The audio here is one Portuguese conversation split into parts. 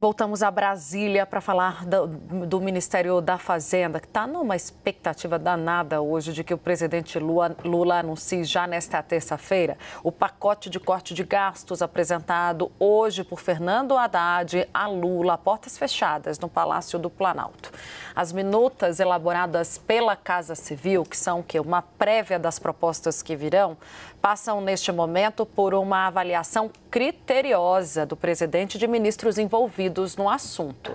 Voltamos a Brasília para falar do Ministério da Fazenda, que está numa expectativa danada hoje de que o presidente Lula anuncie já nesta terça-feira o pacote de corte de gastos apresentado hoje por Fernando Haddad a Lula, a portas fechadas no Palácio do Planalto. As minutas elaboradas pela Casa Civil, que são uma prévia das propostas que virão, passam neste momento por uma avaliação criteriosa do presidente e de ministros envolvidos no assunto.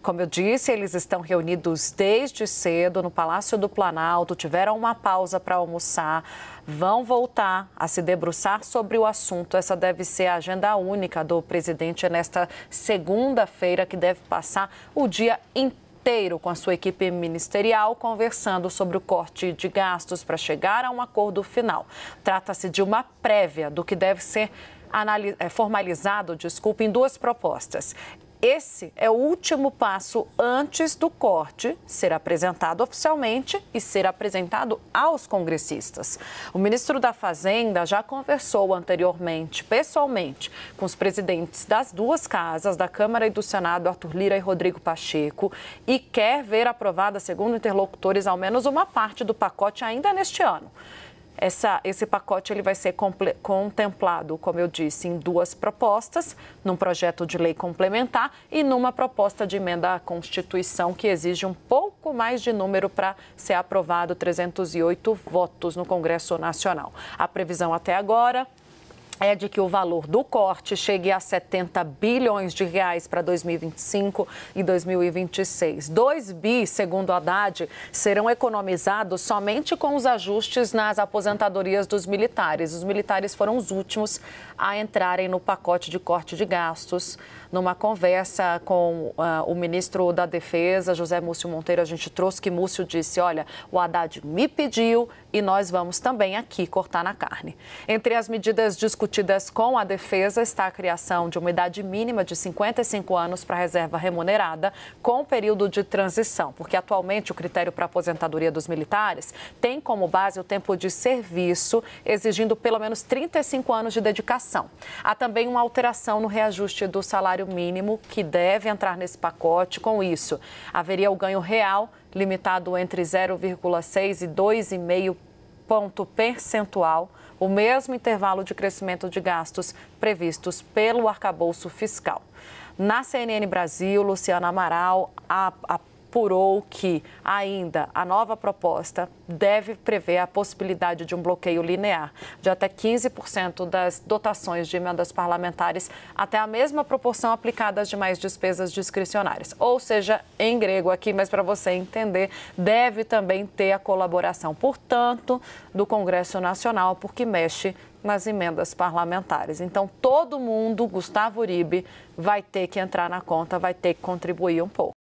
Como eu disse, eles estão reunidos desde cedo no Palácio do Planalto, tiveram uma pausa para almoçar, vão voltar a se debruçar sobre o assunto. Essa deve ser a agenda única do presidente nesta segunda-feira, que deve passar o dia inteiro com a sua equipe ministerial conversando sobre o corte de gastos para chegar a um acordo final. Trata-se de uma prévia do que deve ser formalizado, em duas propostas. Esse é o último passo antes do corte ser apresentado oficialmente e ser apresentado aos congressistas. O ministro da Fazenda já conversou anteriormente, pessoalmente, com os presidentes das duas casas, da Câmara e do Senado, Arthur Lira e Rodrigo Pacheco, e quer ver aprovada, segundo interlocutores, ao menos uma parte do pacote ainda neste ano. Esse pacote ele vai ser contemplado, como eu disse, em duas propostas, num projeto de lei complementar e numa proposta de emenda à Constituição que exige um pouco mais de número para ser aprovado, 308 votos no Congresso Nacional. A previsão até agora é de que o valor do corte chegue a 70 bilhões de reais para 2025 e 2026. 2 bi, segundo Haddad, serão economizados somente com os ajustes nas aposentadorias dos militares. Os militares foram os últimos a entrarem no pacote de corte de gastos. Numa conversa com o ministro da Defesa, José Múcio Monteiro, a gente trouxe que Múcio disse, olha, o Haddad me pediu e nós vamos também aqui cortar na carne. Entre as medidas discutidas com a Defesa está a criação de uma idade mínima de 55 anos para reserva remunerada com período de transição, porque atualmente o critério para aposentadoria dos militares tem como base o tempo de serviço, exigindo pelo menos 35 anos de dedicação. Há também uma alteração no reajuste do salário mínimo que deve entrar nesse pacote. Com isso, haveria o ganho real limitado entre 0,6 e 2,5 ponto percentual, o mesmo intervalo de crescimento de gastos previstos pelo arcabouço fiscal. Na CNN Brasil, Luciana Amaral apurou que ainda a nova proposta deve prever a possibilidade de um bloqueio linear de até 15% das dotações de emendas parlamentares até a mesma proporção aplicada às demais despesas discricionárias. Ou seja, em grego aqui, mas para você entender, deve também ter a colaboração, portanto, do Congresso Nacional, porque mexe nas emendas parlamentares. Então, todo mundo, Gustavo Uribe, vai ter que entrar na conta, vai ter que contribuir um pouco.